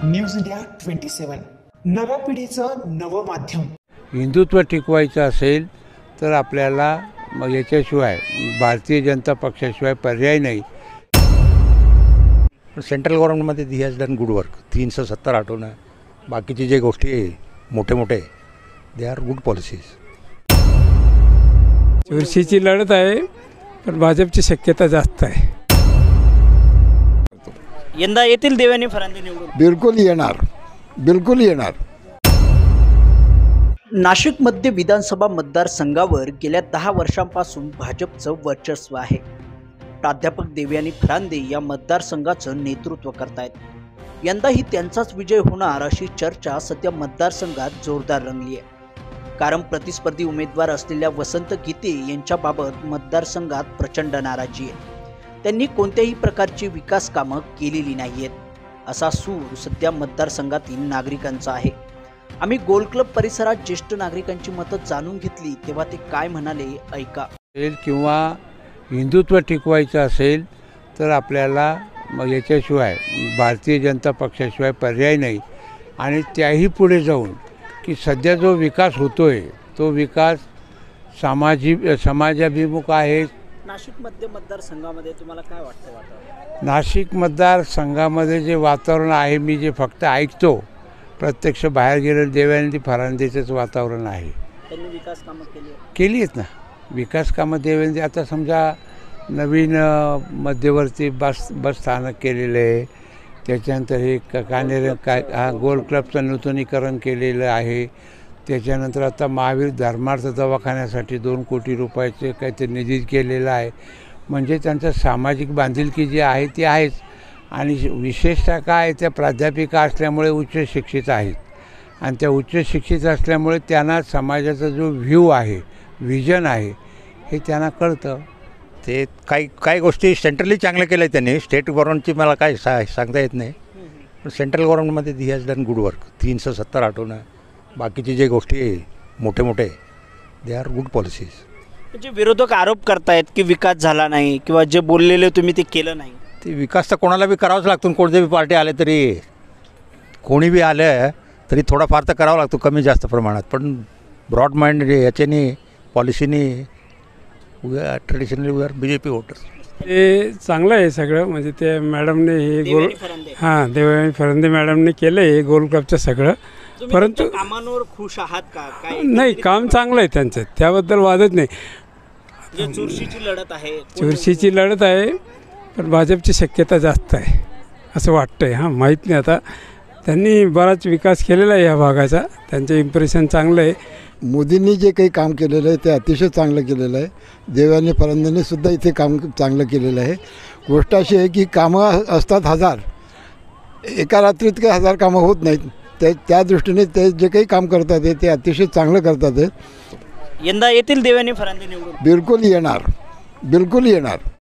News India 27 नव्या पिढीचं नवं माध्यम। हिंदुत्व टिकवायचं असेल तर आपल्याला मग याच्याशिवाय भारतीय जनता पक्षाशिवाय पर्याय नाही। सेंट्रल गव्हर्नमेंटमध्ये he has done good work. 370 आठवणं बाकीची जे गोष्टी आहे मोठे मोठे दे आर गुड पॉलिसीज। चुरशीची लढत आहे पण भाजपची शक्यता जास्त आहे। यंदा येतील देवयानी फरांदे निवडून? बिलकुल येणार। नाशिकमध्ये विधानसभा मतदारसंघावर गेल्या 10 वर्षांपासून भाजपचं वर्चस्व आहे। प्राध्यापक देवयानी फरांदे या मतदारसंघाचं नेतृत्व करतायत। यंदाही त्यांचाच विजय होणार अशी चर्चा सध्या मतदारसंघात जोरदार रंगली आहे। कारण प्रतिस्पर्धी उमेदवार असलेल्या वसंत गीते यांच्याबाबत मतदारसंघात प्रचंड नाराजी आहे। त्यांनी कोणत्याही प्रकारची विकास कामं केलेली नाहीयेत असा सूर सध्या मतदारसंघातील नागरिकांचा आहे। आम्ही गोल क्लब परिसरात ज्येष्ठ नागरिकांची मतं जाणून घेतली तेव्हा ते काय म्हणाले ऐका। किंवा हिंदुत्व टिकवायचं असेल तर आपल्याला मग याच्याशिवाय भारतीय जनता पक्षाशिवाय पर्याय नाही। आणि त्याही पुढे जाऊन की सध्या जो विकास होतोय तो विकास समाजाभिमुख आहे। नाशिक मध्य मतदारसंघामध्ये तुम्हाला काय वाटतं वातावरण? नाशिक मतदारसंघामध्ये जे वातावरण आहे मी जे फक्त ऐकतो, प्रत्यक्ष बाहेर गेलेलं देवयानी फरांदेचंच वातावरण आहे। त्यांनी विकास कामं केली आहेत ना। विकास कामं देवेंद्र आता समजा नवीन मध्यवर्ती बस स्थानक केलेलं आहे। त्याच्यानंतर हे गोल क्लबचं नूतनीकरण केलेलं आहे। त्याच्यानंतर आता महावीर धर्मार्थ दवाखान्यासाठी 2 कोटी रुपयाचे काहीतरी निधी केलेला आहे। म्हणजे त्यांचं सामाजिक बांधिलकी जी आहे ती आहेच। आणि विशेषतः काय त्या प्राध्यापिका असल्यामुळे उच्च शिक्षित आहेत आणि त्या उच्च शिक्षित असल्यामुळे त्यांना समाजाचा जो व्ह्यू आहे विजन आहे हे त्यांना कळतं। ते काही गोष्टी सेंट्रली चांगल्या केल्या त्यांनी। स्टेट गव्हर्नमेंटची मला काय सांगता येत नाही, पण सेंट्रल गव्हर्नमेंटमध्ये he has done good work. 370 आठवणं बाकीची जे गोष्टी आहे मोठे मोठे दे आर गुड पॉलिसीज। म्हणजे विरोधक आरोप करतायत की विकास झाला नाही किंवा जे बोललेले तुम्ही ते केलं नाही। ते विकास तर कोणाला बी करावाच लागतो। कोणते बी पार्टी आले तरी कोणी बी आलं तरी थोडाफार तर करावा लागतो, कमी जास्त प्रमाणात। पण ब्रॉड माइंड याच्यानी पॉलिसीनी traditionally we are BJP voters. ते चांगलं आहे सगळं। म्हणजे ते मॅडमने हे देवयानी फरांदे मॅडमने केलं हे गोल क्लबचं सगळं। परंतु कामांवर खुश आहात का? काय नाही, काम चांगलं आहे त्यांचं, त्याबद्दल वादच नाही। चुरशीची लढत आहे पण भाजपची शक्यता जास्त आहे असं वाटतंय। माहीत नाही, आता त्यांनी बराच विकास केलेला आहे या भागाचा, त्यांचं इम्प्रेशन चांगलं आहे। मोदींनी जे काही काम केलेलं आहे ते अतिशय चांगलं केलेलं आहे। देवयानी फरांदेंनी सुद्धा इथे काम चांगलं केलेलं आहे। गोष्ट अशी आहे की कामं असतात 1000, एका रात्रीत काही 1000 कामं होत नाहीत। त्या दृष्टीने ते जे काही काम करतात ते अतिशय चांगलं करतात। यंदा येतील देवयानी फरांदे निवडून? बिलकुल येणार।